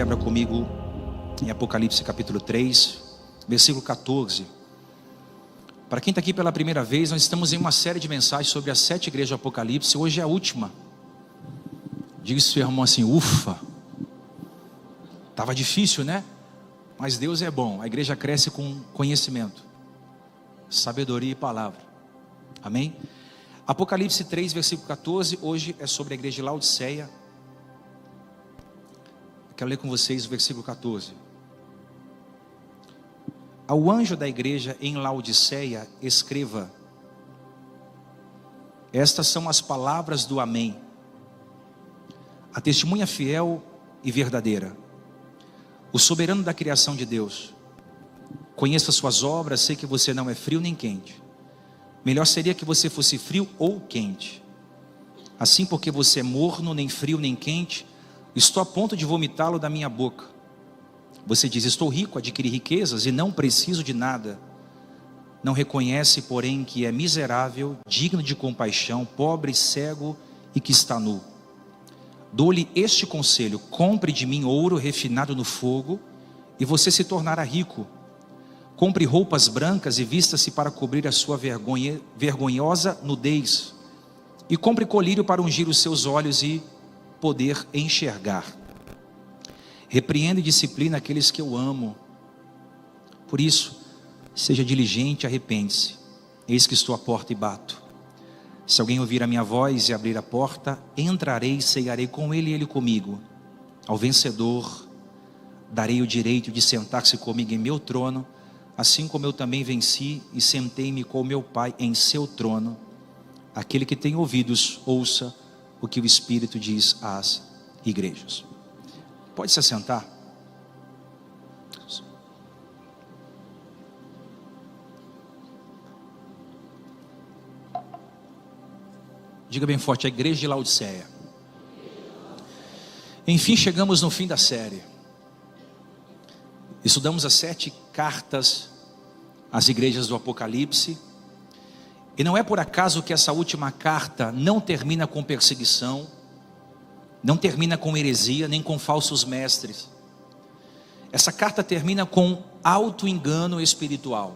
abra comigo em Apocalipse capítulo 3, versículo 14. Para quem está aqui pela primeira vez, nós estamos em uma série de mensagens sobre as 7 igrejas do Apocalipse. Hoje é a última. Diga isso, seu irmão, assim: ufa, estava difícil, né? Mas Deus é bom. A igreja cresce com conhecimento, sabedoria e palavra. Amém? Apocalipse 3, versículo 14. Hoje é sobre a igreja de Laodiceia. Quero ler com vocês o versículo 14. Ao anjo da igreja em Laodiceia, escreva: estas são as palavras do Amém, a testemunha fiel e verdadeira, o soberano da criação de Deus. Conheço as suas obras, sei que você não é frio nem quente. Melhor seria que você fosse frio ou quente. Assim, porque você é morno, nem frio nem quente, estou a ponto de vomitá-lo da minha boca. Você diz: estou rico, adquiri riquezas e não preciso de nada. Não reconhece, porém, que é miserável, digno de compaixão, pobre, cego e que está nu. Dou-lhe este conselho: compre de mim ouro refinado no fogo, e você se tornará rico. Compre roupas brancas e vista-se para cobrir a sua vergonhosa nudez. E compre colírio para ungir os seus olhos e poder enxergar. Repreenda e disciplina aqueles que eu amo. Por isso, seja diligente, arrepende-se. Eis que estou à porta e bato. Se alguém ouvir a minha voz e abrir a porta, entrarei e cearei com ele e ele comigo. Ao vencedor, darei o direito de sentar-se comigo em meu trono, assim como eu também venci e sentei-me com meu Pai em seu trono. Aquele que tem ouvidos, ouça o que o Espírito diz às igrejas. Pode se assentar. Diga bem forte: a igreja de Laodiceia. Enfim, chegamos no fim da série. Estudamos as 7 cartas às igrejas do Apocalipse. E não é por acaso que essa última carta não termina com perseguição, não termina com heresia, nem com falsos mestres. Essa carta termina com auto-engano espiritual.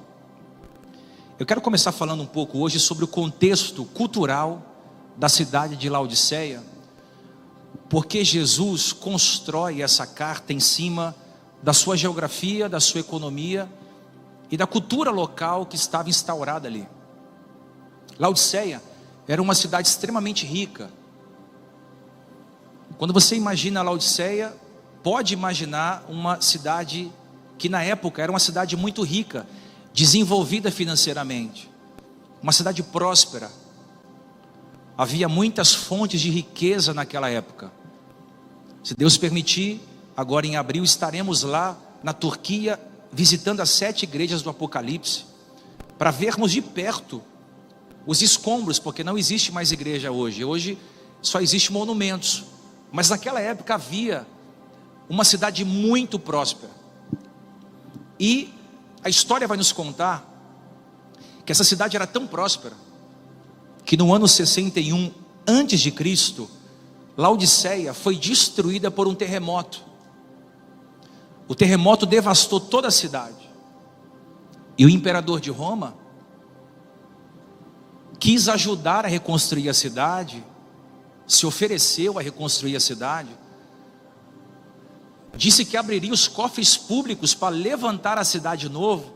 Eu quero começar falando um pouco hoje sobre o contexto cultural da cidade de Laodiceia, porque Jesus constrói essa carta em cima da sua geografia, da sua economia e da cultura local que estava instaurada ali. Laodiceia era uma cidade extremamente rica. Quando você imagina Laodiceia, pode imaginar uma cidade que na época era uma cidade muito rica, desenvolvida financeiramente, uma cidade próspera. Havia muitas fontes de riqueza naquela época. Se Deus permitir, agora em abril estaremos lá na Turquia, visitando as 7 igrejas do Apocalipse, para vermos de perto os escombros, porque não existe mais igreja hoje. Hoje só existem monumentos. Mas naquela época havia uma cidade muito próspera. E a história vai nos contar que essa cidade era tão próspera que no ano 61 antes de Cristo, Laodiceia foi destruída por um terremoto. O terremoto devastou toda a cidade. E o imperador de Roma quis ajudar a reconstruir a cidade, se ofereceu a reconstruir a cidade, disse que abriria os cofres públicos para levantar a cidade de novo,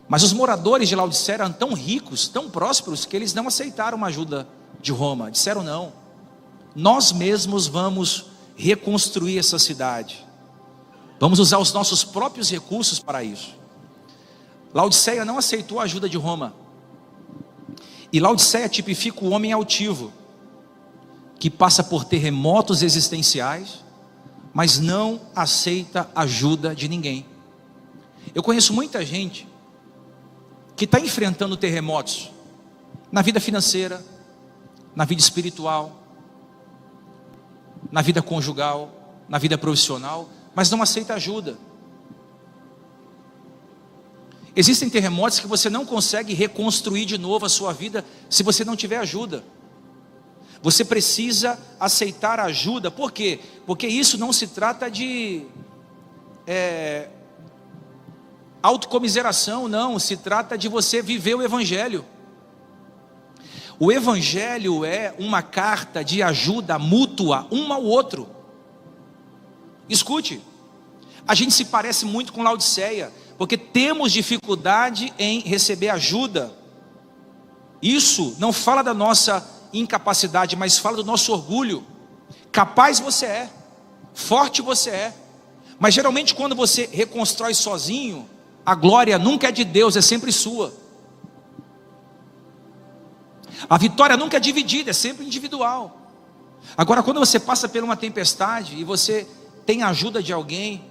mas os moradores de Laodiceia eram tão ricos, tão prósperos, que eles não aceitaram uma ajuda de Roma. Disseram: não, nós mesmos vamos reconstruir essa cidade, vamos usar os nossos próprios recursos para isso. Laodiceia não aceitou a ajuda de Roma. E Laodiceia tipifica o homem altivo, que passa por terremotos existenciais, mas não aceita ajuda de ninguém. Eu conheço muita gente que está enfrentando terremotos na vida financeira, na vida espiritual, na vida conjugal, na vida profissional, mas não aceita ajuda. Existem terremotos que você não consegue reconstruir de novo a sua vida se você não tiver ajuda. Você precisa aceitar ajuda. Por quê? Porque isso não se trata de autocomiseração, não. Se trata de você viver o Evangelho. O Evangelho é uma carta de ajuda mútua, um ao outro. Escute, a gente se parece muito com Laodiceia, porque temos dificuldade em receber ajuda. Isso não fala da nossa incapacidade, mas fala do nosso orgulho. Capaz você é, forte você é, mas geralmente quando você reconstrói sozinho, a glória nunca é de Deus, é sempre sua. A vitória nunca é dividida, é sempre individual. Agora, quando você passa por uma tempestade e você tem a ajuda de alguém,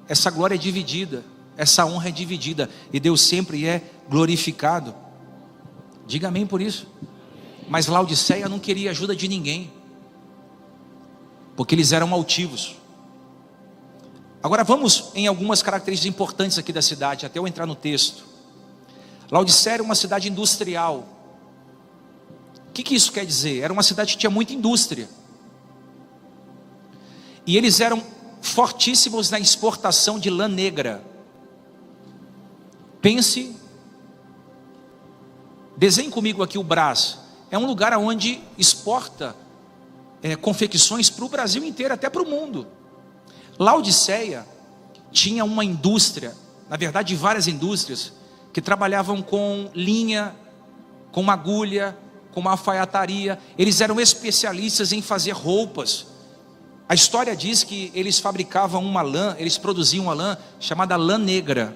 essa glória é dividida, essa honra é dividida, e Deus sempre é glorificado. Diga amém por isso. Mas Laodiceia não queria ajuda de ninguém, porque eles eram altivos. Agora vamos em algumas características importantes aqui da cidade, até eu entrar no texto. Laodiceia era uma cidade industrial. O que isso quer dizer? Era uma cidade que tinha muita indústria, e eles eram fortíssimos na exportação de lã negra. Pense, desenhe comigo aqui o Brás. É um lugar onde exporta confecções para o Brasil inteiro, até para o mundo. Laodiceia tinha uma indústria, na verdade várias indústrias, que trabalhavam com linha, com agulha, com alfaiataria. Eles eram especialistas em fazer roupas. A história diz que eles fabricavam uma lã, eles produziam uma lã chamada lã negra.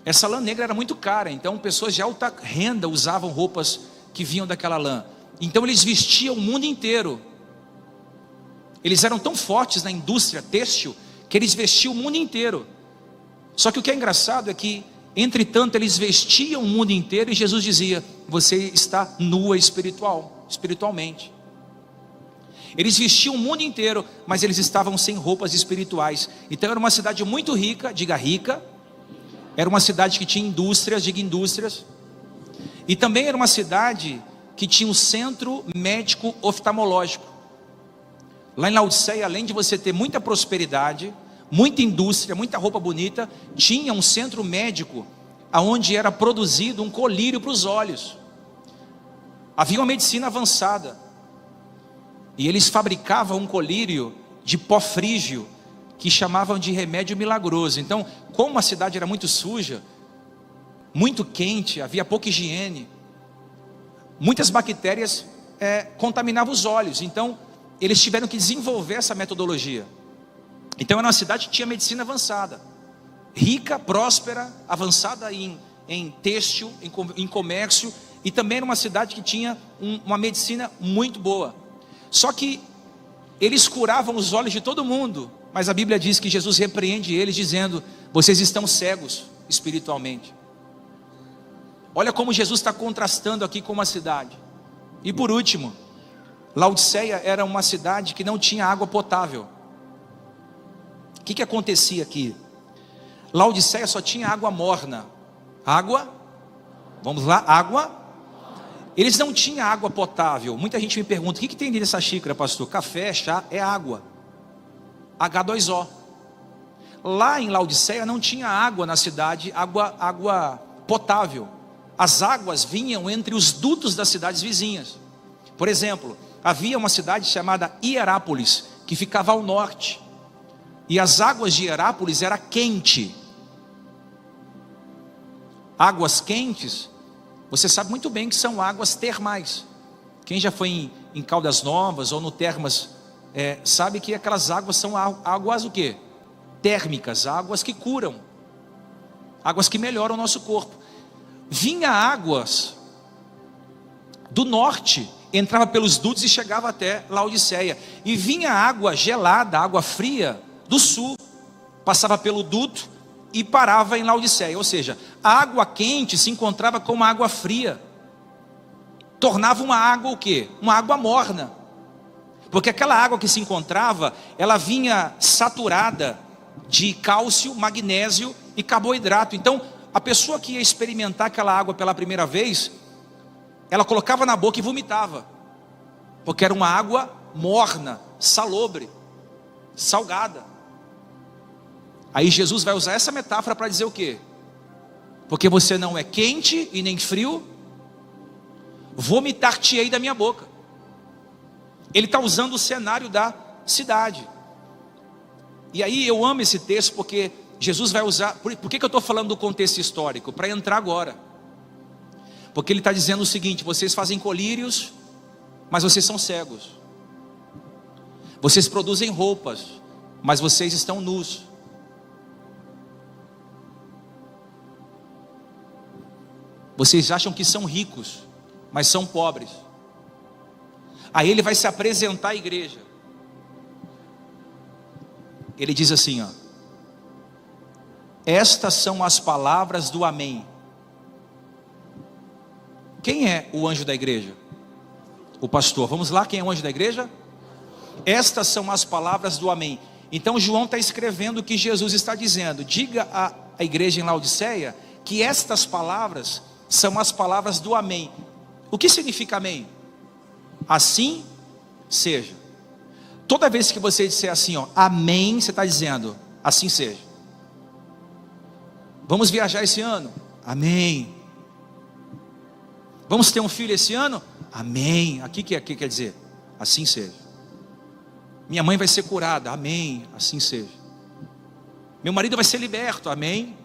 Essa lã negra era muito cara, então pessoas de alta renda usavam roupas que vinham daquela lã. Então eles vestiam o mundo inteiro. Eles eram tão fortes na indústria têxtil que eles vestiam o mundo inteiro. Só que o que é engraçado é que, entretanto, eles vestiam o mundo inteiro e Jesus dizia: você está nua espiritualmente. Eles vestiam o mundo inteiro, mas eles estavam sem roupas espirituais. Então era uma cidade muito rica, diga rica. Era uma cidade que tinha indústrias, diga indústrias. E também era uma cidade que tinha um centro médico oftalmológico. Lá em Laodiceia, além de você ter muita prosperidade, muita indústria, muita roupa bonita, tinha um centro médico onde era produzido um colírio para os olhos. Havia uma medicina avançada, e eles fabricavam um colírio de pó frígio, que chamavam de remédio milagroso. Então, como a cidade era muito suja, muito quente, havia pouca higiene, muitas bactérias contaminavam os olhos. Então eles tiveram que desenvolver essa metodologia. Então era uma cidade que tinha medicina avançada, rica, próspera, avançada em têxtil, em comércio, e também era uma cidade que tinha uma medicina muito boa. Só que eles curavam os olhos de todo mundo, mas a Bíblia diz que Jesus repreende eles dizendo: vocês estão cegos espiritualmente. Olha como Jesus está contrastando aqui com uma cidade. E por último, Laodiceia era uma cidade que não tinha água potável. O que acontecia aqui? Laodiceia só tinha água morna. Água? Vamos lá, água? Eles não tinham água potável. Muita gente me pergunta: o que tem dentro dessa xícara, pastor? Café, chá, é água. H2O. Lá em Laodiceia não tinha água na cidade, água potável. As águas vinham entre os dutos das cidades vizinhas. Por exemplo, havia uma cidade chamada Hierápolis, que ficava ao norte, e as águas de Hierápolis era quente. Águas quentes, você sabe muito bem que são águas termais. Quem já foi em Caldas Novas ou no Termas, sabe que aquelas águas são águas o quê? Térmicas, águas que curam, águas que melhoram o nosso corpo. Vinha águas do norte, entrava pelos dutos e chegava até Laodiceia. E vinha água gelada, água fria do sul, passava pelo duto e parava em Laodiceia. Ou seja, a água quente se encontrava com uma água fria, tornava uma água o quê? Uma água morna, porque aquela água que se encontrava, ela vinha saturada de cálcio, magnésio e carboidrato. Então a pessoa que ia experimentar aquela água pela primeira vez, ela colocava na boca e vomitava. porque era uma água morna, salobre, salgada. Aí Jesus vai usar essa metáfora para dizer o quê? Porque você não é quente e nem frio, vomitar-te-ei da minha boca. Ele está usando o cenário da cidade. E aí eu amo esse texto, porque Jesus vai usar. Por que eu estou falando do contexto histórico? Para entrar agora. Porque ele está dizendo o seguinte: vocês fazem colírios, mas vocês são cegos. Vocês produzem roupas, mas vocês estão nus. Vocês acham que são ricos, mas são pobres. Aí ele vai se apresentar à igreja. Ele diz assim, ó: estas são as palavras do amém. Quem é o anjo da igreja? O pastor. Vamos lá, quem é o anjo da igreja? Estas são as palavras do amém. Então João está escrevendo o que Jesus está dizendo. Diga à igreja em Laodiceia que estas palavras são as palavras do amém. O que significa amém? Assim seja. Toda vez que você disser assim, ó, amém, você está dizendo, assim seja. Vamos viajar esse ano? Amém. Vamos ter um filho esse ano? Amém. Aqui quer dizer, assim seja. Minha mãe vai ser curada, amém, assim seja. Meu marido vai ser liberto, amém,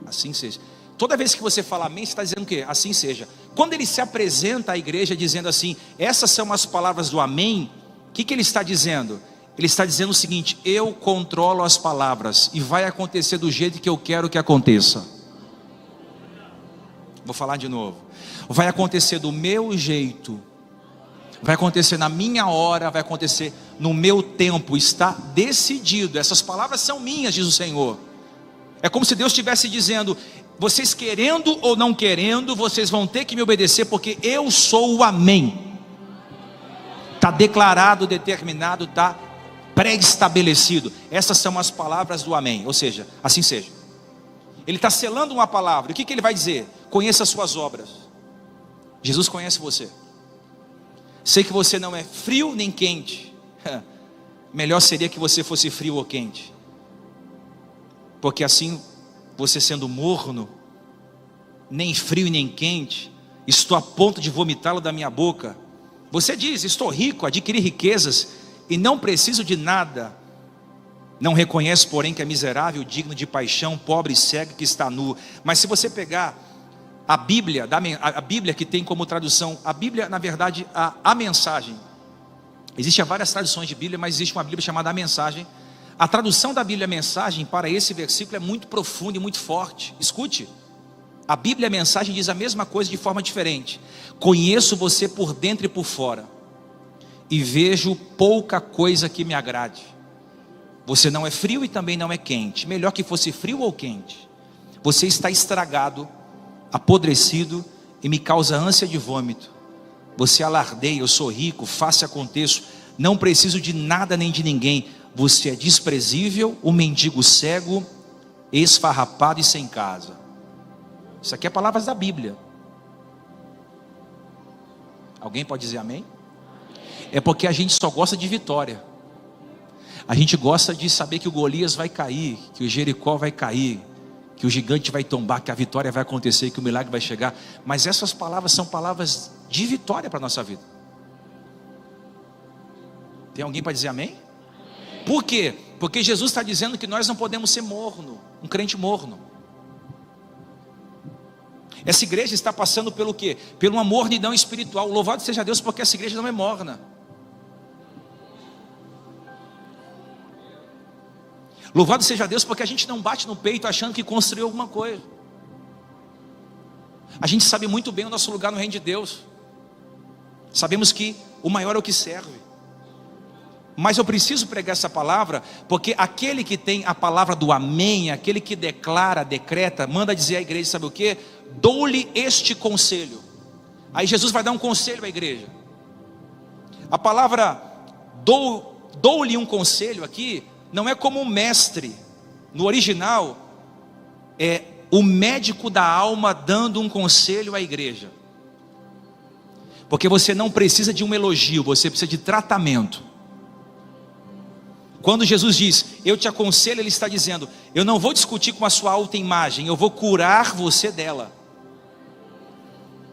assim seja. Toda vez que você fala amém, você está dizendo o quê? Assim seja. Quando ele se apresenta à igreja dizendo assim, essas são as palavras do amém, o que ele está dizendo? Ele está dizendo o seguinte: eu controlo as palavras e vai acontecer do jeito que eu quero que aconteça. Vou falar de novo. Vai acontecer do meu jeito, vai acontecer na minha hora, vai acontecer no meu tempo, está decidido. Essas palavras são minhas, diz o Senhor. É como se Deus estivesse dizendo: vocês querendo ou não querendo, vocês vão ter que me obedecer, porque eu sou o amém. Está declarado, determinado, está pré-estabelecido. Essas são as palavras do amém, ou seja, assim seja. Ele está selando uma palavra. O que ele vai dizer? Conheça as suas obras. Jesus conhece você. Sei que você não é frio nem quente. Melhor seria que você fosse frio ou quente, porque assim, você sendo morno, nem frio nem quente, estou a ponto de vomitá-lo da minha boca. Você diz: estou rico, adquiri riquezas e não preciso de nada. Não reconhece, porém, que é miserável, digno de paixão, pobre e cego, que está nu. Mas se você pegar a Bíblia, a Bíblia que tem como tradução, a Bíblia, na verdade, a mensagem. Existem várias traduções de Bíblia, mas existe uma Bíblia chamada a mensagem. A tradução da Bíblia mensagem para esse versículo é muito profunda e muito forte. Escute, a Bíblia mensagem diz a mesma coisa de forma diferente. Conheço você por dentro e por fora, e vejo pouca coisa que me agrade. Você não é frio e também não é quente. Melhor que fosse frio ou quente. Você está estragado, apodrecido e me causa ânsia de vômito. Você alardeia: eu sou rico, faço e aconteço, não preciso de nada nem de ninguém. Você é desprezível, um mendigo cego, esfarrapado e sem casa. Isso aqui é palavras da Bíblia. Alguém pode dizer amém? É porque a gente só gosta de vitória. A gente gosta de saber que o Golias vai cair, que o Jericó vai cair, que o gigante vai tombar, que a vitória vai acontecer, que o milagre vai chegar. Mas essas palavras são palavras de vitória para a nossa vida. Tem alguém para dizer amém? Por quê? Porque Jesus está dizendo que nós não podemos ser morno, um crente morno. Essa igreja está passando pelo quê? Pelo uma mornidão espiritual. Louvado seja Deus, porque essa igreja não é morna. Louvado seja Deus, porque a gente não bate no peito achando que construiu alguma coisa. A gente sabe muito bem o nosso lugar no reino de Deus. Sabemos que o maior é o que serve. Mas eu preciso pregar essa palavra, porque aquele que tem a palavra do amém, aquele que declara, decreta, manda dizer à igreja, sabe o que? Dou-lhe este conselho. Aí Jesus vai dar um conselho à igreja. A palavra dou-lhe um conselho aqui não é como um mestre. No original é o médico da alma dando um conselho à igreja. Porque você não precisa de um elogio, você precisa de tratamento. Quando Jesus diz, eu te aconselho, Ele está dizendo, eu não vou discutir com a sua autoimagem, eu vou curar você dela.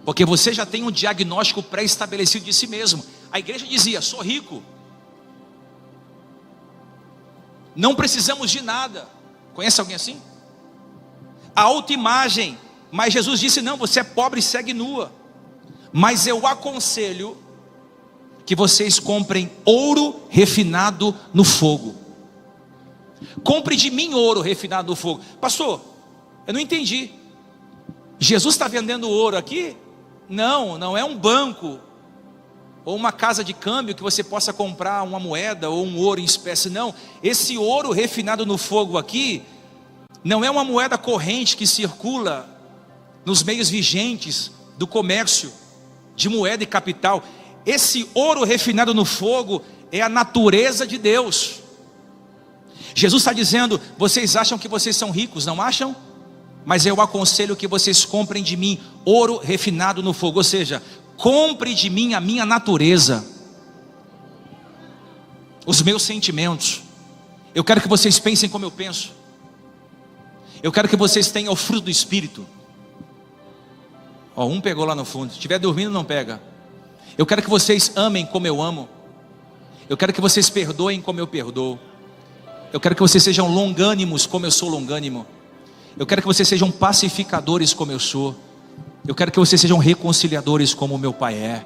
Porque você já tem um diagnóstico pré-estabelecido de si mesmo. A igreja dizia, sou rico, não precisamos de nada. Conhece alguém assim? A autoimagem. Mas Jesus disse, não, você é pobre e segue nua. Mas eu aconselho que vocês comprem ouro refinado no fogo. Compre de mim ouro refinado no fogo. Pastor, eu não entendi. Jesus está vendendo ouro aqui? Não, não é um banco ou uma casa de câmbio que você possa comprar uma moeda ou um ouro em espécie. Não, esse ouro refinado no fogo aqui não é uma moeda corrente que circula nos meios vigentes do comércio de moeda e capital. Esse ouro refinado no fogo é a natureza de Deus. Jesus está dizendo, vocês acham que vocês são ricos, não acham? Mas eu aconselho que vocês comprem de mim ouro refinado no fogo. Ou seja, compre de mim a minha natureza, os meus sentimentos. Eu quero que vocês pensem como eu penso. Eu quero que vocês tenham o fruto do Espírito. Ó, um pegou lá no fundo. Se estiver dormindo, não pega. Eu quero que vocês amem como eu amo. Eu quero que vocês perdoem como eu perdoo. Eu quero que vocês sejam longânimos como eu sou longânimo. Eu quero que vocês sejam pacificadores como eu sou. Eu quero que vocês sejam reconciliadores como o meu Pai é.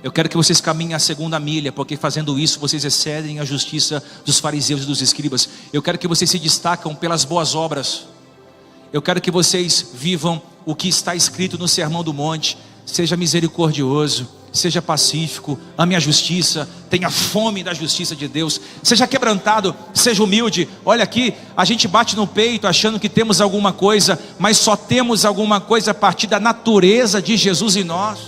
Eu quero que vocês caminhem a segunda milha, porque fazendo isso vocês excedem a justiça dos fariseus e dos escribas. Eu quero que vocês se destacam pelas boas obras. Eu quero que vocês vivam o que está escrito no Sermão do Monte. Seja misericordioso, seja pacífico, ame a justiça, tenha fome da justiça de Deus, seja quebrantado, seja humilde. Olha aqui, a gente bate no peito achando que temos alguma coisa, mas só temos alguma coisa a partir da natureza de Jesus em nós.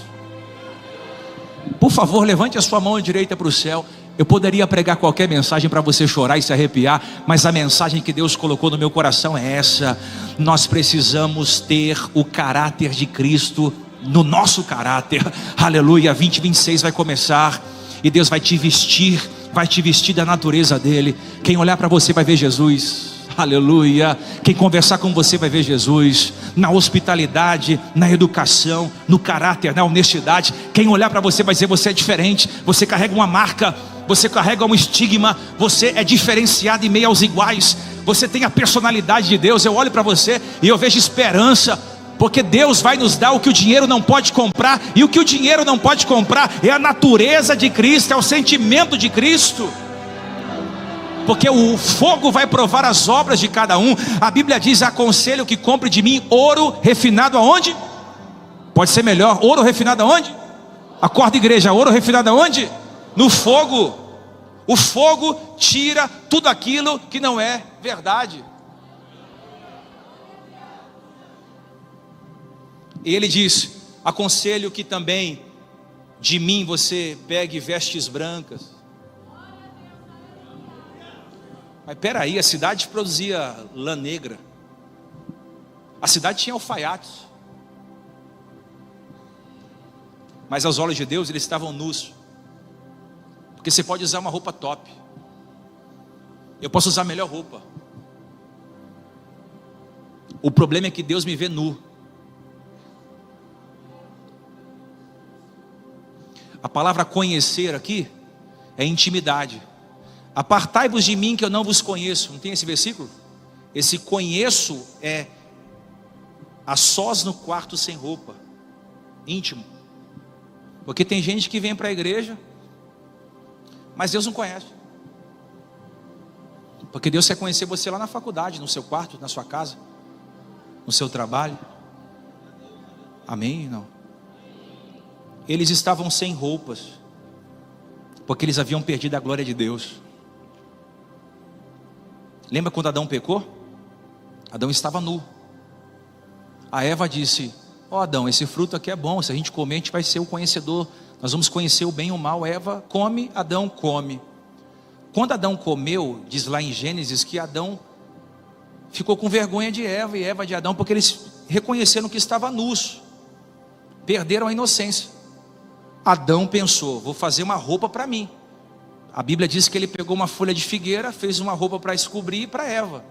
Por favor, levante a sua mão direita para o céu. Eu poderia pregar qualquer mensagem para você chorar e se arrepiar, mas a mensagem que Deus colocou no meu coração é essa: nós precisamos ter o caráter de Cristo no nosso caráter. Aleluia. 2026 vai começar e Deus vai te vestir da natureza dele. Quem olhar para você vai ver Jesus. Aleluia. Quem conversar com você vai ver Jesus na hospitalidade, na educação, no caráter, na honestidade. Quem olhar para você vai dizer, você é diferente, você carrega uma marca, você carrega um estigma, você é diferenciado em meio aos iguais, você tem a personalidade de Deus. Eu olho para você e eu vejo esperança, porque Deus vai nos dar o que o dinheiro não pode comprar, e o que o dinheiro não pode comprar é a natureza de Cristo, é o sentimento de Cristo. Porque o fogo vai provar as obras de cada um. A Bíblia diz, aconselho que compre de mim ouro refinado aonde? Pode ser melhor, ouro refinado aonde? Acorda, igreja, ouro refinado aonde? No fogo. O fogo tira tudo aquilo que não é verdade. E ele diz, aconselho que também de mim você pegue vestes brancas. Mas peraí, a cidade produzia lã negra. A cidade tinha alfaiates. Mas aos olhos de Deus eles estavam nus. Porque você pode usar uma roupa top. Eu posso usar a melhor roupa. O problema é que Deus me vê nu. A palavra conhecer aqui é intimidade. Apartai-vos de mim que eu não vos conheço. Não tem esse versículo? Esse conheço é a sós no quarto sem roupa, íntimo. Porque tem gente que vem para a igreja, mas Deus não conhece. Porque Deus quer conhecer você lá na faculdade, no seu quarto, na sua casa, no seu trabalho. Amém? Não. Eles estavam sem roupas, porque eles haviam perdido a glória de Deus. Lembra quando Adão pecou? Adão estava nu. A Eva disse, ó Adão, esse fruto aqui é bom, se a gente comer a gente vai ser o conhecedor, nós vamos conhecer o bem e o mal. Eva come, Adão come. Quando Adão comeu, diz lá em Gênesis que Adão ficou com vergonha de Eva e Eva de Adão, porque eles reconheceram que estavam nus, perderam a inocência. Adão pensou: vou fazer uma roupa para mim. A Bíblia diz que ele pegou uma folha de figueira, fez uma roupa para se cobrir para Eva.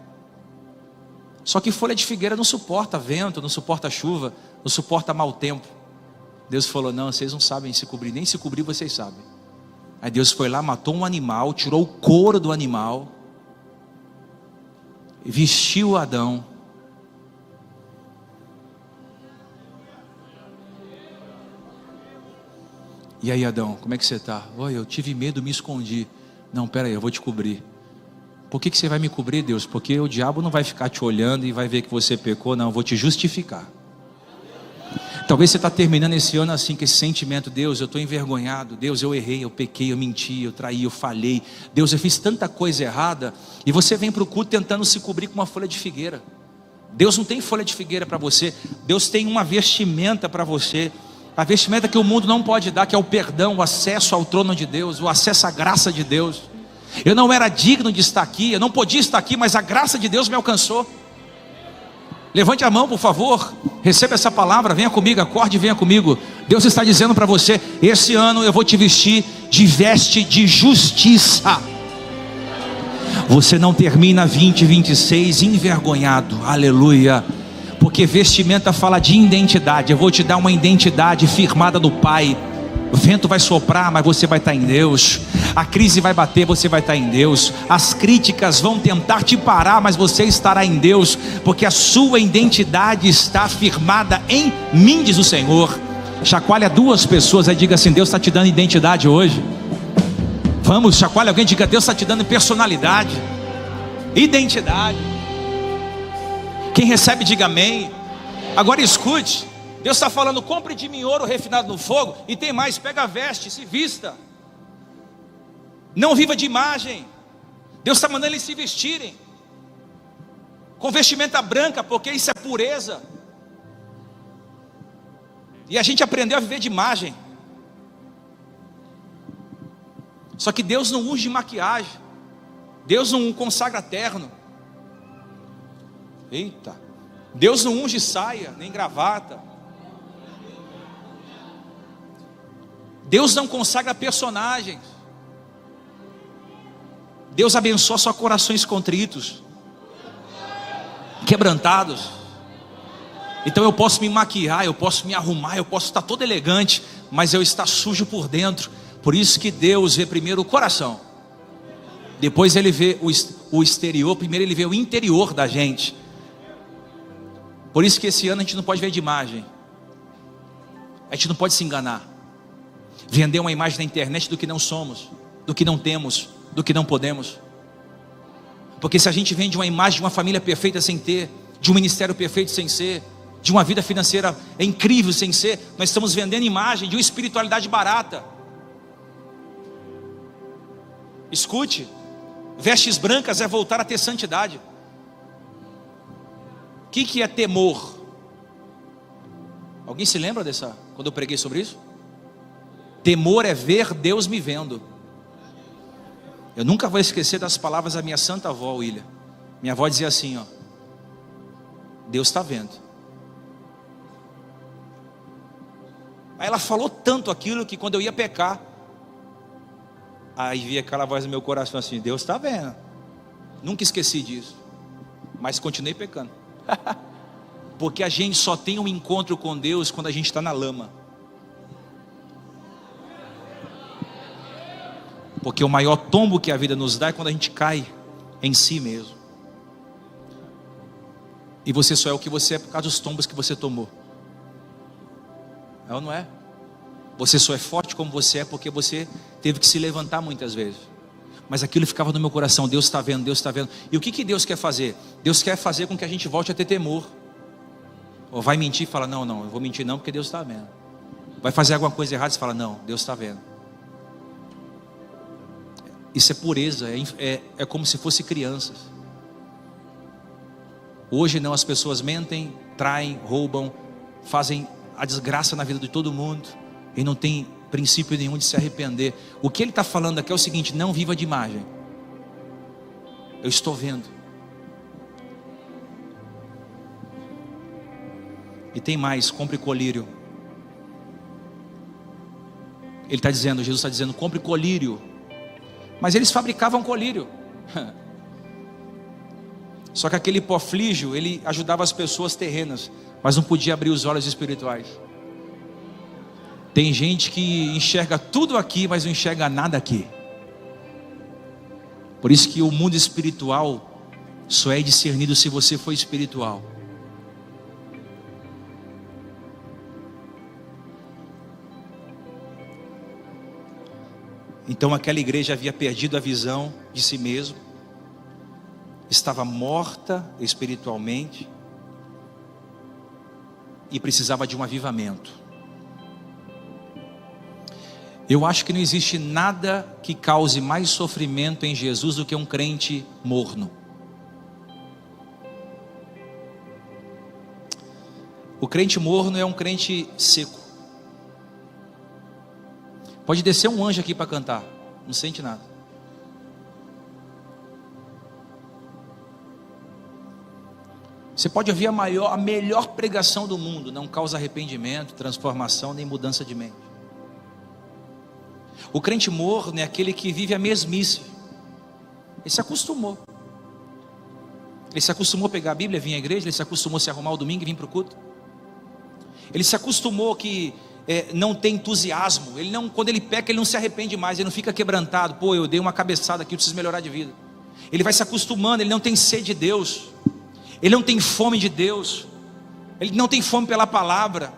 Só que folha de figueira não suporta vento, não suporta chuva, não suporta mau tempo. Deus falou: não, vocês não sabem se cobrir, nem se cobrir vocês sabem. Aí Deus foi lá, matou um animal, tirou o couro do animal, vestiu Adão. E aí, Adão, como é que você está? Oi, eu tive medo, me escondi. Não, pera aí, eu vou te cobrir. Por que você vai me cobrir, Deus? Porque o diabo não vai ficar te olhando e vai ver que você pecou. Não, eu vou te justificar. Talvez você está terminando esse ano assim, com esse sentimento: Deus, eu estou envergonhado. Deus, eu errei, eu pequei, eu menti, eu traí, eu falhei. Deus, eu fiz tanta coisa errada. E você vem para o culto tentando se cobrir com uma folha de figueira. Deus não tem folha de figueira para você. Deus tem uma vestimenta para você. A vestimenta que o mundo não pode dar, que é o perdão, o acesso ao trono de Deus, o acesso à graça de Deus. Eu não era digno de estar aqui, eu não podia estar aqui, mas a graça de Deus me alcançou. Levante a mão, por favor, receba essa palavra, venha comigo, acorde e venha comigo. Deus está dizendo para você: esse ano eu vou te vestir de veste de justiça. Você não termina 2026 envergonhado, aleluia. Porque vestimenta fala de identidade. Eu vou te dar uma identidade firmada no Pai. O vento vai soprar, mas você vai estar em Deus. A crise vai bater, você vai estar em Deus. As críticas vão tentar te parar, mas você estará em Deus. Porque a sua identidade está firmada em mim, diz o Senhor. Chacoalha duas pessoas e diga assim: Deus está te dando identidade hoje. Vamos, chacoalha alguém e diga: Deus está te dando personalidade, identidade. Quem recebe, diga amém. Agora escute, Deus está falando: compre de mim ouro refinado no fogo. E tem mais: pega a veste, se vista. Não viva de imagem. Deus está mandando eles se vestirem com vestimenta branca, porque isso é pureza. E a gente aprendeu a viver de imagem. Só que Deus não unge maquiagem. Deus não consagra terno. Eita, Deus não unge saia, nem gravata. Deus não consagra personagens. Deus abençoa só corações contritos, quebrantados. Então eu posso me maquiar, eu posso me arrumar, eu posso estar todo elegante, mas eu estar sujo por dentro. Por isso que Deus vê primeiro o coração, depois Ele vê o exterior, primeiro Ele vê o interior da gente. Por isso que esse ano a gente não pode ver de imagem. A gente não pode se enganar, vender uma imagem na internet do que não somos, do que não temos, do que não podemos. Porque se a gente vende uma imagem de uma família perfeita sem ter, de um ministério perfeito sem ser, de uma vida financeira incrível sem ser, nós estamos vendendo imagem de uma espiritualidade barata. Escute, vestes brancas é voltar a ter santidade. O que é temor? Alguém se lembra dessa, quando eu preguei sobre isso? Temor é ver Deus me vendo. Eu nunca vou esquecer das palavras da minha santa avó, William. Minha avó dizia assim, ó: Deus está vendo. Aí ela falou tanto aquilo que quando eu ia pecar, aí via aquela voz no meu coração assim: Deus está vendo. Nunca esqueci disso, mas continuei pecando. Porque a gente só tem um encontro com Deus quando a gente está na lama. Porque o maior tombo que a vida nos dá é quando a gente cai em si mesmo. E você só é o que você é por causa dos tombos que você tomou. É ou não é? Você só é forte como você é porque você teve que se levantar muitas vezes. Mas aquilo ficava no meu coração: Deus está vendo, Deus está vendo. E o que Deus quer fazer? Deus quer fazer com que a gente volte a ter temor. Ou vai mentir e fala: não, eu vou mentir não, porque Deus está vendo. Vai fazer alguma coisa errada e fala: não, Deus está vendo. Isso é pureza, é como se fosse crianças. Hoje não, as pessoas mentem, traem, roubam, fazem a desgraça na vida de todo mundo e não tem princípio nenhum de se arrepender. O que ele está falando aqui é o seguinte: não viva de imagem. Eu estou vendo. E tem mais: compre colírio. Jesus está dizendo, compre colírio. Mas eles fabricavam colírio. Só que aquele hipoflígio, ele ajudava as pessoas terrenas, mas não podia abrir os olhos espirituais. Tem gente que enxerga tudo aqui, mas não enxerga nada aqui. Por isso que o mundo espiritual só é discernido se você for espiritual. Então aquela igreja havia perdido a visão de si mesmo, estava morta espiritualmente e precisava de um avivamento. Eu acho que não existe nada que cause mais sofrimento em Jesus do que um crente morno. O crente morno é um crente seco. Pode descer um anjo aqui para cantar, não sente nada. Você pode ouvir a melhor pregação do mundo, não causa arrependimento, transformação, nem mudança de mente. O crente morno é aquele que vive a mesmice. Ele se acostumou. Ele se acostumou a pegar a Bíblia, vir à igreja, ele se acostumou a se arrumar o domingo e vir para o culto. Ele se acostumou que não tem entusiasmo. Quando ele peca, ele não se arrepende mais, ele não fica quebrantado. Pô, eu dei uma cabeçada aqui, eu preciso melhorar de vida. Ele vai se acostumando, ele não tem sede de Deus. Ele não tem fome de Deus. Ele não tem fome pela palavra.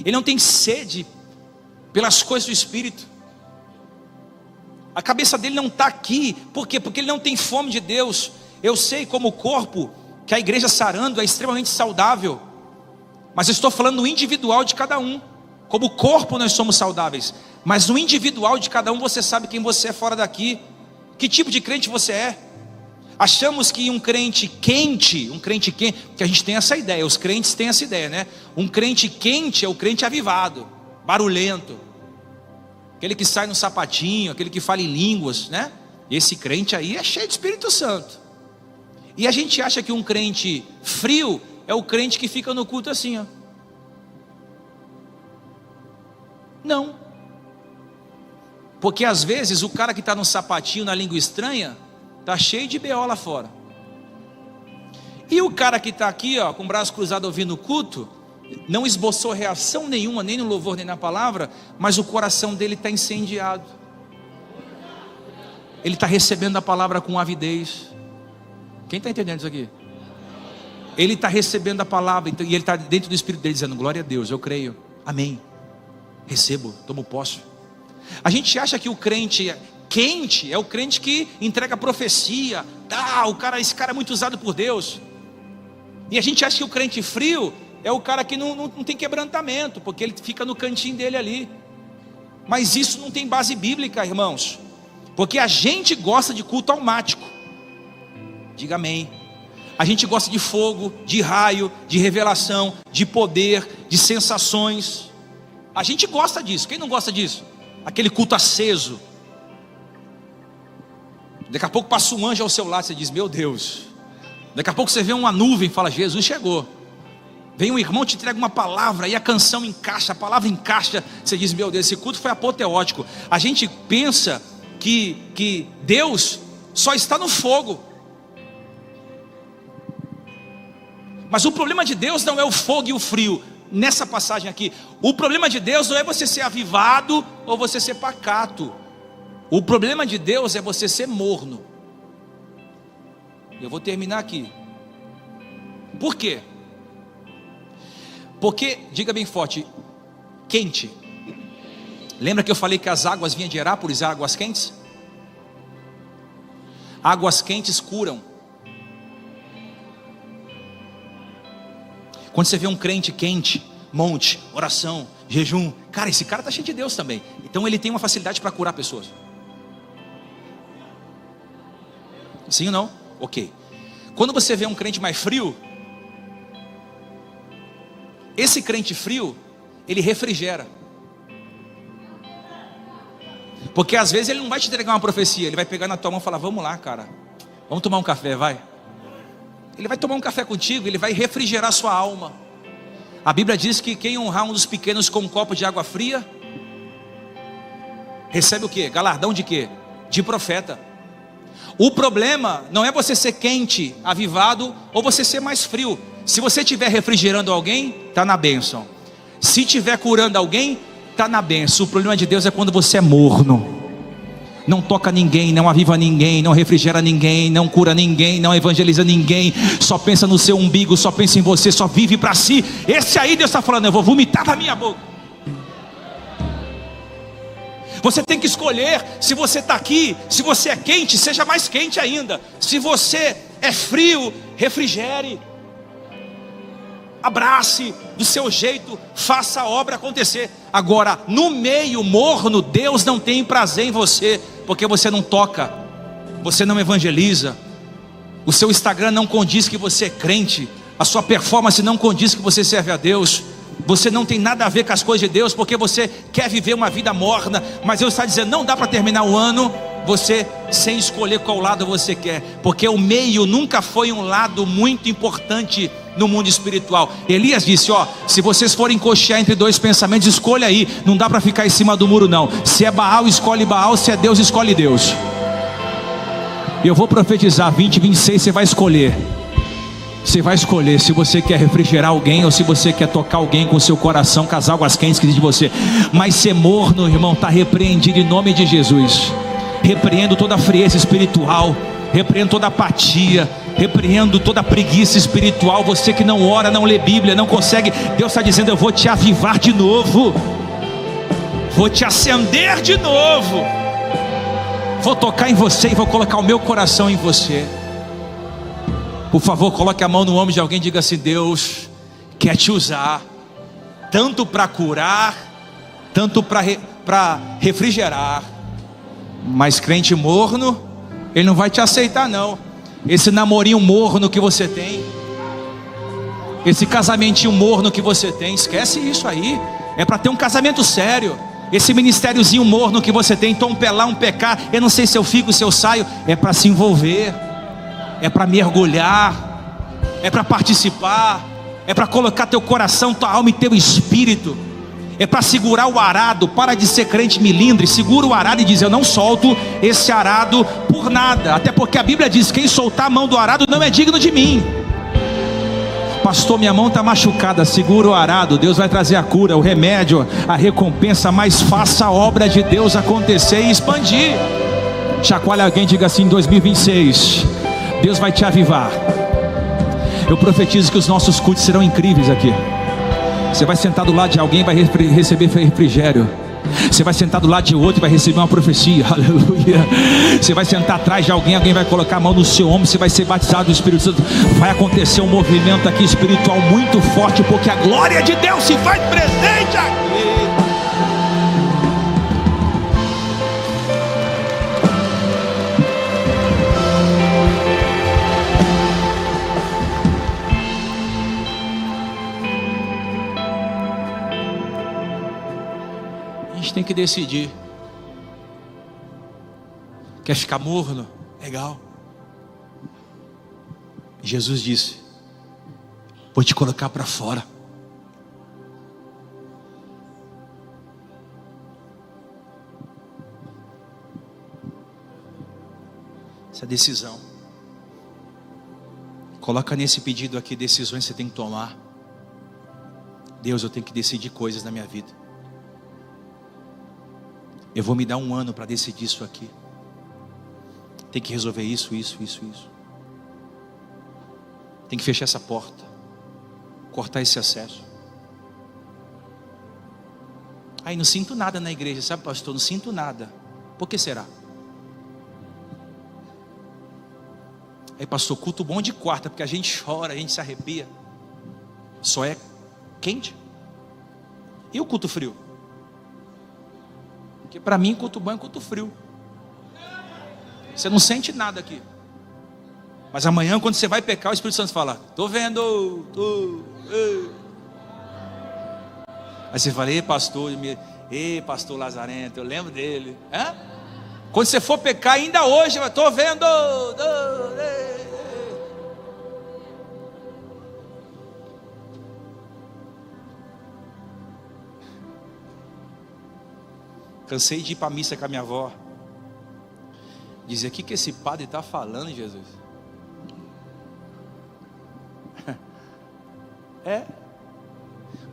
Ele não tem sede pelas coisas do Espírito. A cabeça dele não está aqui. Por quê? Porque ele não tem fome de Deus. Eu sei como corpo que a igreja sarando é extremamente saudável, mas eu estou falando no individual de cada um. Como corpo nós somos saudáveis, mas no individual de cada um você sabe quem você é fora daqui. Que tipo de crente você é? Achamos que um crente quente, que a gente tem essa ideia, os crentes têm essa ideia, né? Um crente quente é o crente avivado, barulhento, aquele que sai no sapatinho, aquele que fala em línguas, né? Esse crente aí é cheio de Espírito Santo. E a gente acha que um crente frio é o crente que fica no culto assim, ó. Não. Porque às vezes o cara que está no sapatinho, na língua estranha, está cheio de B.O. lá fora. E o cara que está aqui, ó, com o braço cruzado ouvindo o culto, não esboçou reação nenhuma, nem no louvor, nem na palavra, mas o coração dele está incendiado. Ele está recebendo a palavra com avidez. Quem está entendendo isso aqui? Ele está recebendo a palavra, e ele está dentro do Espírito dele dizendo, glória a Deus, eu creio, amém, recebo, tomo posse. A gente acha que o crente quente é o crente que entrega profecia, esse cara é muito usado por Deus. E a gente acha que o crente frio é o cara que não tem quebrantamento, porque ele fica no cantinho dele ali. Mas isso não tem base bíblica, irmãos, porque a gente gosta de culto almático. Diga amém. A gente gosta de fogo, de raio, de revelação, de poder, de sensações. A gente gosta disso. Quem não gosta disso? Aquele culto aceso. Daqui a pouco passa um anjo ao seu lado, você diz, meu Deus. Daqui a pouco você vê uma nuvem e fala, Jesus chegou. Vem um irmão, te entrega uma palavra, e a canção encaixa, a palavra encaixa. Você diz, meu Deus, esse culto foi apoteótico. A gente pensa que Deus só está no fogo. Mas o problema de Deus não é o fogo e o frio. Nessa passagem aqui, o problema de Deus não é você ser avivado ou você ser pacato. O problema de Deus é você ser morno. Eu vou terminar aqui. Por quê? Porque, diga bem forte, quente. Lembra que eu falei que as águas vinham de Herápolis, águas quentes? Águas quentes curam. Quando você vê um crente quente, monte, oração, jejum, cara, esse cara está cheio de Deus também. Então ele tem uma facilidade para curar pessoas. Sim ou não? Ok. Quando você vê um crente mais frio, esse crente frio, ele refrigera. Porque às vezes ele não vai te entregar uma profecia, ele vai pegar na tua mão e falar, vamos lá, cara, vamos tomar um café, vai. Ele vai tomar um café contigo, ele vai refrigerar sua alma. A Bíblia diz que quem honrar um dos pequenos com um copo de água fria, recebe o quê? Galardão de quê? De profeta. O problema não é você ser quente, avivado, ou você ser mais frio. Se você estiver refrigerando alguém, está na bênção. Se estiver curando alguém, está na bênção. O problema de Deus é quando você é morno. Não toca ninguém, não aviva ninguém, não refrigera ninguém, não cura ninguém, não evangeliza ninguém, só pensa no seu umbigo, só pensa em você, só vive para si. Esse aí Deus está falando, eu vou vomitar da minha boca. Você tem que escolher. Se você está aqui, se você é quente, seja mais quente ainda. Se você é frio, refrigere, abrace do seu jeito, faça a obra acontecer. Agora, no meio morno, Deus não tem prazer em você, porque você não toca, você não evangeliza, o seu Instagram não condiz que você é crente, a sua performance não condiz que você serve a Deus, você não tem nada a ver com as coisas de Deus, porque você quer viver uma vida morna. Mas Deus está dizendo, não dá para terminar o ano você sem escolher qual lado você quer, porque o meio nunca foi um lado muito importante no mundo espiritual. Elias disse, ó, se vocês forem cochear entre dois pensamentos, escolha aí, não dá para ficar em cima do muro não. Se é Baal, escolhe Baal, se é Deus, escolhe Deus. Eu vou profetizar, 2026 você vai escolher. Você vai escolher se você quer refrigerar alguém ou se você quer tocar alguém com o seu coração, com as águas quentes que diz de você. Mas ser morno, irmão, está repreendido em nome de Jesus. Repreendo toda a frieza espiritual, repreendo toda a apatia, repreendo toda a preguiça espiritual. Você que não ora, não lê Bíblia, não consegue. Deus está dizendo, eu vou te avivar de novo, vou te acender de novo, vou tocar em você e vou colocar o meu coração em você. Por favor, coloque a mão no ombro de alguém e diga assim, Deus quer te usar, tanto para curar, tanto para refrigerar. Mas crente morno, ele não vai te aceitar não. Esse namorinho morno que você tem, esse casamentinho morno que você tem, esquece isso aí. É para ter um casamento sério. Esse ministériozinho morno que você tem, então um pelar, um pecar, eu não sei se eu fico, se eu saio. É para se envolver, é para mergulhar, é para participar, é para colocar teu coração, tua alma e teu espírito. É para segurar o arado. Para de ser crente milindre, segura o arado e diz, eu não solto esse arado por nada. Até porque a Bíblia diz, quem soltar a mão do arado não é digno de mim. Pastor, minha mão está machucada, segura o arado, Deus vai trazer a cura, o remédio, a recompensa. Mas faça a obra de Deus acontecer e expandir. Chacoalha alguém e diga assim, 2026 Deus vai te avivar. Eu profetizo que os nossos cultos serão incríveis aqui. Você vai sentar do lado de alguém e vai receber refrigério. Você vai sentar do lado de outro e vai receber uma profecia. Aleluia. Você vai sentar atrás de alguém, alguém vai colocar a mão no seu ombro, você vai ser batizado do Espírito Santo. Vai acontecer um movimento aqui espiritual muito forte, porque a glória de Deus se faz presente aqui. Tem que decidir. Quer ficar morno? Legal. Jesus disse, vou te colocar para fora. Essa decisão, coloca nesse pedido aqui, decisões que você tem que tomar. Deus, eu tenho que decidir coisas na minha vida. Eu vou me dar um ano para decidir isso aqui. Tem que resolver isso. Tem que fechar essa porta, cortar esse acesso. Aí não sinto nada na igreja, sabe, pastor? Não sinto nada. Por que será? Aí, pastor, culto bom de quarta, porque a gente chora, a gente se arrepia. Só é quente. E o culto frio? Porque para mim, culto bom é culto frio. Você não sente nada aqui. Mas amanhã, quando você vai pecar, o Espírito Santo fala, estou vendo. Aí você fala, ei pastor Lazarento, eu lembro dele. Quando você for pecar ainda hoje, estou vendo. Cansei de ir para a missa com a minha avó. Dizia, o que esse padre está falando, Jesus?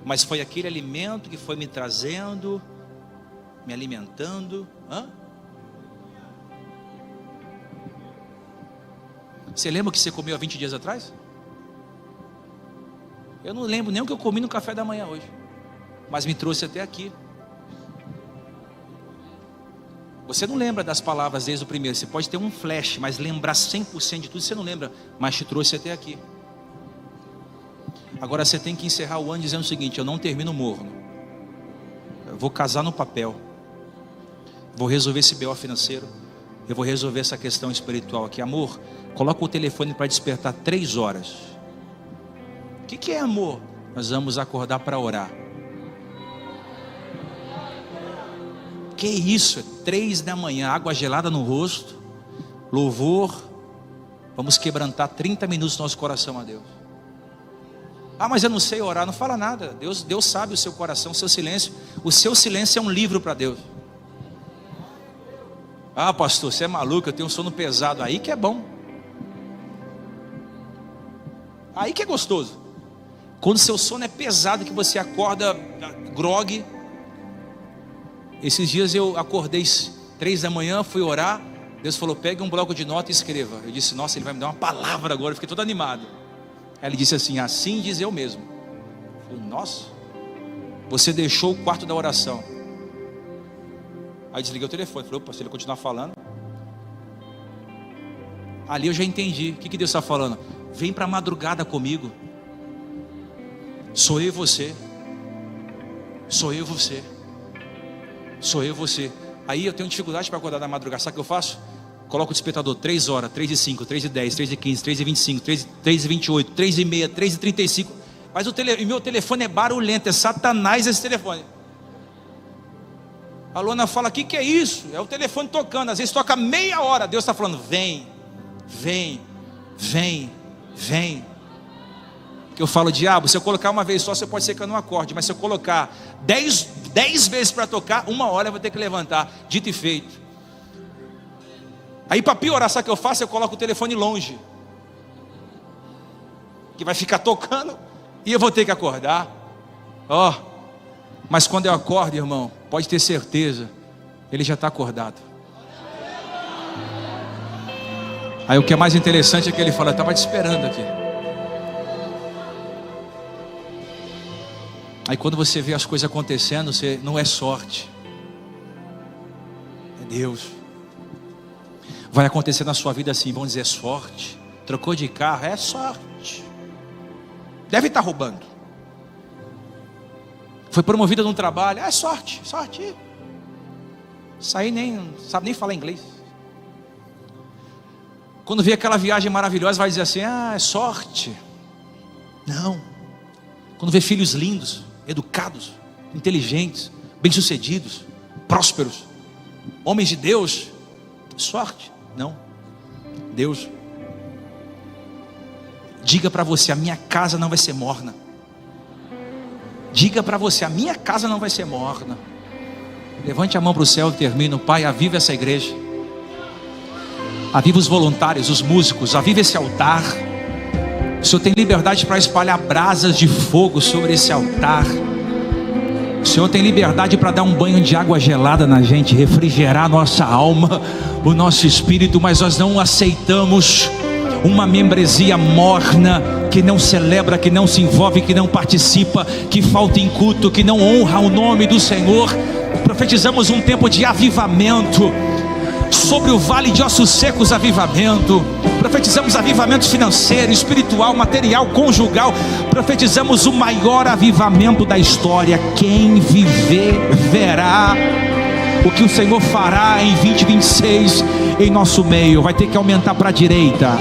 Mas foi aquele alimento que foi me trazendo, me alimentando. Você lembra o que você comeu há 20 dias atrás? Eu não lembro nem o que eu comi no café da manhã hoje, mas me trouxe até aqui. Você não lembra das palavras desde o primeiro, você pode ter um flash, mas lembrar 100% de tudo você não lembra, mas te trouxe até aqui. Agora você tem que encerrar o ano dizendo o seguinte: eu não termino morno, eu vou casar no papel, vou resolver esse BO financeiro, eu vou resolver essa questão espiritual aqui. Amor, coloca o telefone para despertar 3 horas. O que é amor? Nós vamos acordar para orar. Que isso? 3 da manhã, água gelada no rosto, louvor. Vamos quebrantar 30 minutos nosso coração a Deus. Mas eu não sei orar. Não fala nada. Deus sabe o seu coração, o seu silêncio. O seu silêncio é um livro para Deus. Pastor, você é maluco, eu tenho um sono pesado. Aí que é bom. Aí que é gostoso. Quando seu sono é pesado, que você acorda grogue. Esses dias eu acordei 3 da manhã, fui orar. Deus falou, pegue um bloco de nota e escreva. Eu disse, nossa, Ele vai me dar uma palavra agora. Eu fiquei todo animado. Aí Ele disse assim diz eu mesmo. Eu falei, nossa, você deixou o quarto da oração. Aí desliguei o telefone. Falei, opa, se ele continuar falando. Ali eu já entendi. O que Deus está falando? Vem para a madrugada comigo. Sou eu e você. Sou eu e você. Sou eu e você. Aí eu tenho dificuldade para acordar na madrugada. Sabe o que eu faço? Coloco o despertador 3 horas, 3h05, 3h10, 3h15, 3h25, 3h28, 3h30, 3h35. Mas o meu telefone é barulhento. É Satanás esse telefone. A Luana fala, o que é isso? É o telefone tocando. Às vezes toca meia hora. Deus está falando, vem, vem, vem, vem. Que eu falo, diabo, se eu colocar uma vez só, você pode ser que eu não acorde. Mas se eu colocar 10 vezes para tocar, 1 hora eu vou ter que levantar. Dito e feito. Aí para piorar, sabe o que eu faço? Eu coloco o telefone longe, que vai ficar tocando e eu vou ter que acordar. Mas quando eu acordo, irmão, pode ter certeza, ele já está acordado. Aí o que é mais interessante é que ele fala, eu estava te esperando aqui. Aí quando você vê as coisas acontecendo, você não é sorte, é Deus. Vai acontecer na sua vida assim, vão dizer sorte. Trocou de carro, é sorte. Deve estar roubando. Foi promovida num trabalho, é sorte, sorte. Isso aí nem sabe nem falar inglês. Quando vê aquela viagem maravilhosa, vai dizer assim, é sorte. Não. Quando vê filhos lindos, educados, inteligentes, bem-sucedidos, prósperos, homens de Deus, sorte. Não, Deus. Diga para você, a minha casa não vai ser morna. Diga para você, a minha casa não vai ser morna. Levante a mão para o céu e termino. Pai, aviva essa igreja. Aviva os voluntários, os músicos. Aviva esse altar. O Senhor tem liberdade para espalhar brasas de fogo sobre esse altar. O Senhor tem liberdade para dar um banho de água gelada na gente, refrigerar nossa alma, o nosso espírito, mas nós não aceitamos uma membresia morna, que não celebra, que não se envolve, que não participa, que falta em culto, que não honra o nome do Senhor. Profetizamos um tempo de avivamento, sobre o vale de ossos secos, avivamento. Profetizamos avivamento financeiro, espiritual, material, conjugal. Profetizamos o maior avivamento da história. Quem viver, verá o que o Senhor fará em 2026 em nosso meio. Vai ter que aumentar para a direita,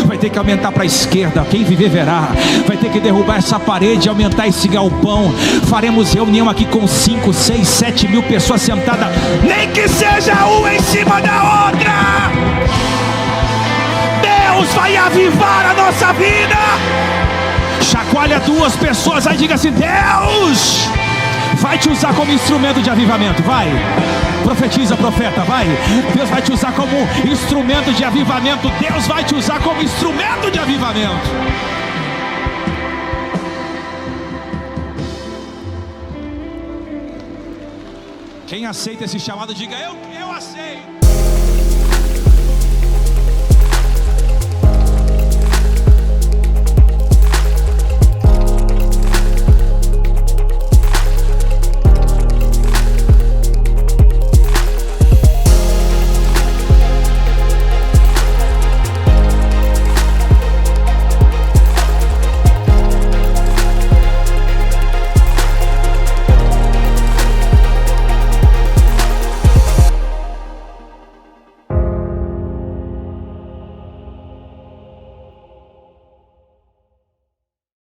vai ter que aumentar para a esquerda. Quem viver verá. Vai ter que derrubar essa parede e aumentar esse galpão. Faremos reunião aqui com 5, 6, 7 mil pessoas sentadas, nem que seja uma em cima da outra. Deus vai avivar a nossa vida. Chacoalha 2 pessoas aí, diga assim, Deus vai te usar como instrumento de avivamento. Vai, profetiza, profeta, vai. Deus vai te usar como instrumento de avivamento. Deus vai te usar como instrumento de avivamento. Quem aceita esse chamado, diga: eu aceito.